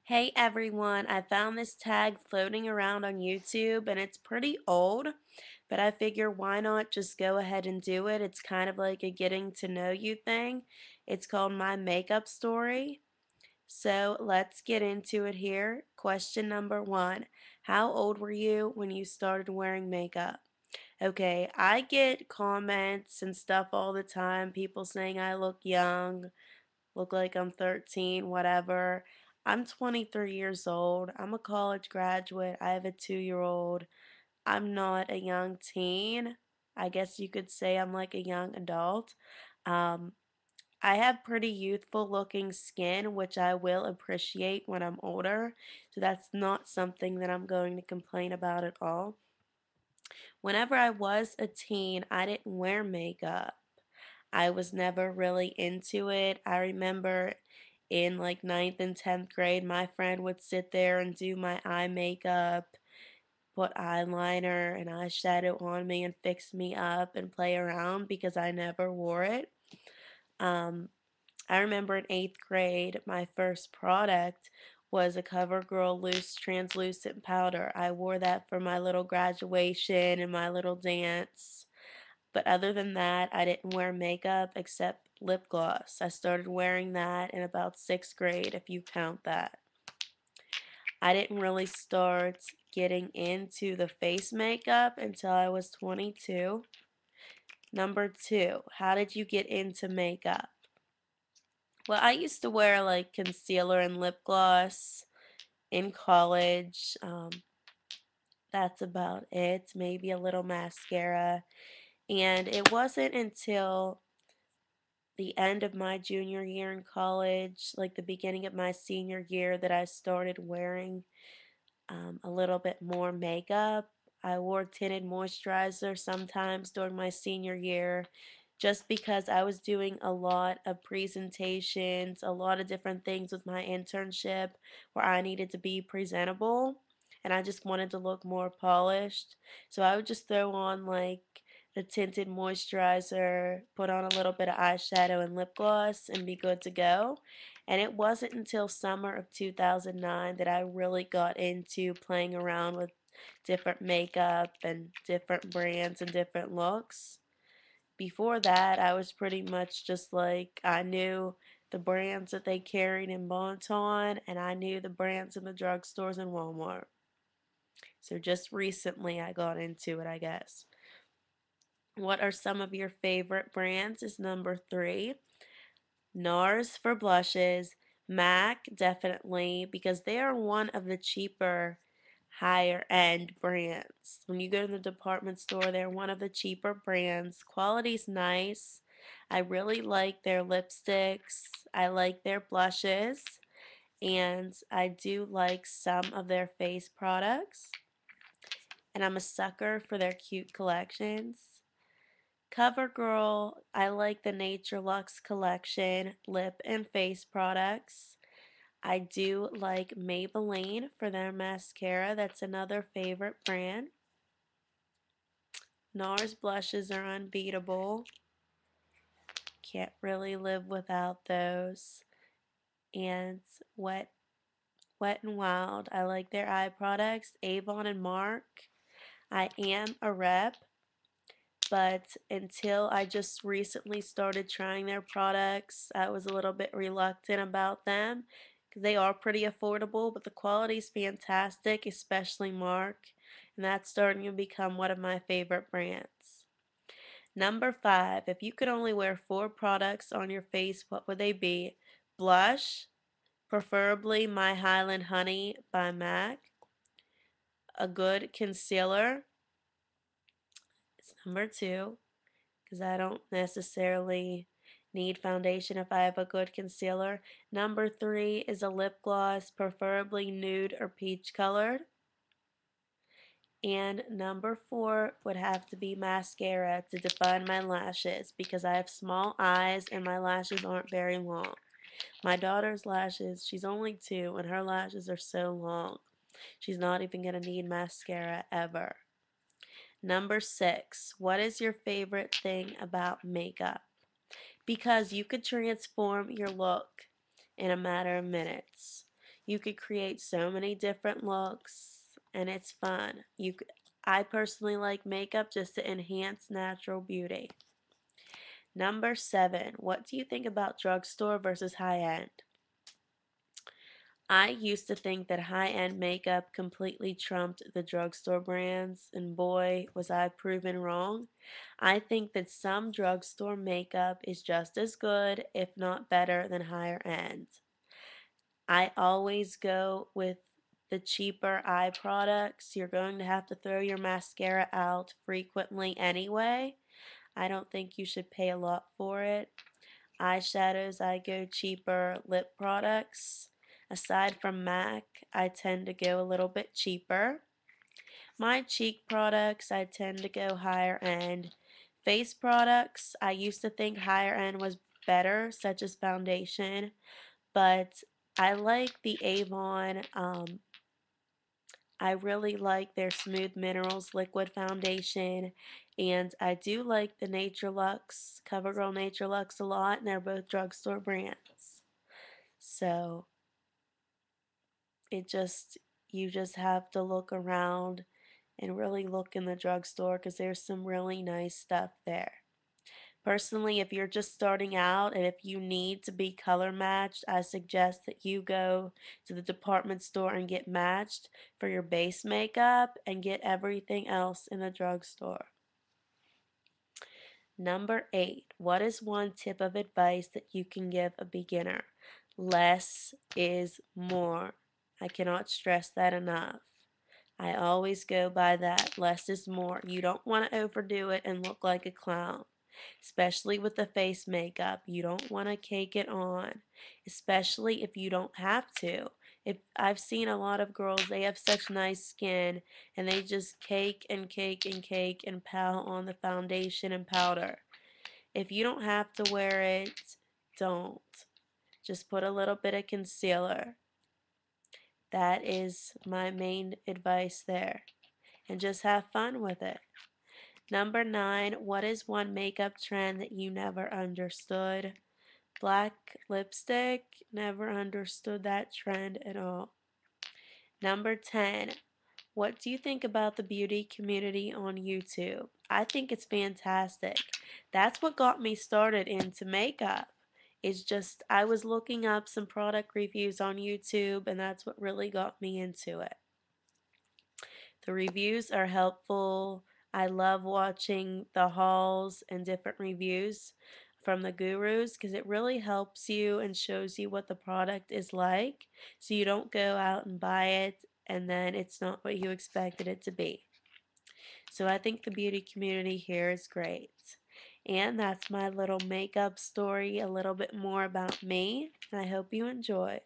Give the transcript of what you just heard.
Hey everyone, I found this tag floating around on YouTube and it's pretty old, but I figure why not just go ahead and do it. It's kind of like a getting to know you thing. It's called My Makeup Story. So let's get into it here. Question number one. How old were you when you started wearing makeup? Okay, I get comments and stuff all the time, people saying I look young, look like I'm 13, whatever. I'm 23 years old. I'm a college graduate. I have a 2-year-old. I'm not a young teen. I guess you could say I'm like a young adult. Um, I have pretty youthful looking skin, which I will appreciate when I'm older. So that's not something that I'm going to complain about at all. Whenever I was a teen, I didn't wear makeup. I was never really into it. I remember in like ninth and 10th grade, my friend would sit there and do my eye makeup, put eyeliner and eyeshadow on me and fix me up and play around because I never wore it. Um, I remember in 8th grade, my first product was a CoverGirl loose translucent powder. I wore that for my little graduation and my little dance. But other than that, I didn't wear makeup except lip gloss. I started wearing that in about 6th grade, if you count that. I didn't really start getting into the face makeup until I was 22. Number two, how did you get into makeup? Well, I used to wear like concealer and lip gloss in college. That's about it. Maybe a little mascara. And it wasn't until the end of my junior year in college, like the beginning of my senior year, that I started wearing a little bit more makeup. I wore tinted moisturizer sometimes during my senior year just because I was doing a lot of presentations, a lot of different things with my internship where I needed to be presentable and I just wanted to look more polished. So I would just throw on like the tinted moisturizer, put on a little bit of eyeshadow and lip gloss, and be good to go. And it wasn't until summer of 2009 that I really got into playing around with different makeup and different brands and different looks. Before that, I was pretty much just like I knew the brands that they carried in Bon-Ton and I knew the brands in the drugstores and Walmart. So just recently I got into it, I guess. What are some of your favorite brands is number three. NARS for blushes, MAC definitely because they are one of the cheaper higher end brands. When you go to the department store, they're one of the cheaper brands. Quality's nice. I really like their lipsticks. I like their blushes. And I do like some of their face products. And I'm a sucker for their cute collections. CoverGirl, I like the Nature Luxe collection, lip and face products. I do like Maybelline for their mascara. That's another favorite brand. NARS blushes are unbeatable. Can't really live without those. And Wet Wet and Wild, I like their eye products. Avon and Mark. I am a rep, but until I just recently started trying their products, I was a little bit reluctant about them because they are pretty affordable, but the quality is fantastic, especially Mark, and that's starting to become one of my favorite brands. Number five, if you could only wear four products on your face, what would they be? Blush, preferably My Highland Honey by MAC, a good concealer, it's number two, because I don't necessarily need foundation if I have a good concealer. Number three is a lip gloss, preferably nude or peach colored. And number four would have to be mascara to define my lashes because I have small eyes and my lashes aren't very long. My daughter's lashes, she's only 2 and her lashes are so long. She's not even going to need mascara ever. Number six, what is your favorite thing about makeup? Because you could transform your look in a matter of minutes. You could create so many different looks and it's fun. I personally like makeup just to enhance natural beauty. Number 7, what do you think about drugstore versus high end? I used to think that high end makeup completely trumped the drugstore brands, and boy, was I proven wrong. I think that some drugstore makeup is just as good, if not better, than higher end. I always go with the cheaper eye products. You're going to have to throw your mascara out frequently anyway. I don't think you should pay a lot for it. Eyeshadows, I go cheaper. Lip products, aside from MAC, I tend to go a little bit cheaper. My cheek products, I tend to go higher end. Face products, I used to think higher end was better, such as foundation, but I like the Avon. I really like their Smooth Minerals liquid foundation, and I do like the Nature Lux, CoverGirl Nature Lux a lot, and they're both drugstore brands. So it just you just have to look around and really look in the drugstore because there's some really nice stuff there. Personally, if you're just starting out and if you need to be color matched, I suggest that you go to the department store and get matched for your base makeup and get everything else in the drugstore. Number 8, what is one tip of advice that you can give a beginner? Less is more. I cannot stress that enough. I always go by that. Less is more. You don't want to overdo it and look like a clown, especially with the face makeup. You don't want to cake it on, especially if you don't have to. If I've seen a lot of girls, they have such nice skin and they just cake and cake and cake and pal on the foundation and powder. If you don't have to wear it, don't. Just put a little bit of concealer. That is my main advice there. And just have fun with it. Number 9, what is one makeup trend that you never understood? Black lipstick, never understood that trend at all. Number 10, what do you think about the beauty community on YouTube? I think it's fantastic. That's what got me started into makeup. It's just I was looking up some product reviews on YouTube and that's what really got me into it. The reviews are helpful. I love watching the hauls and different reviews from the gurus because it really helps you and shows you what the product is like so you don't go out and buy it and then it's not what you expected it to be. So I think the beauty community here is great. And that's my little makeup story, a little bit more about me. I hope you enjoyed.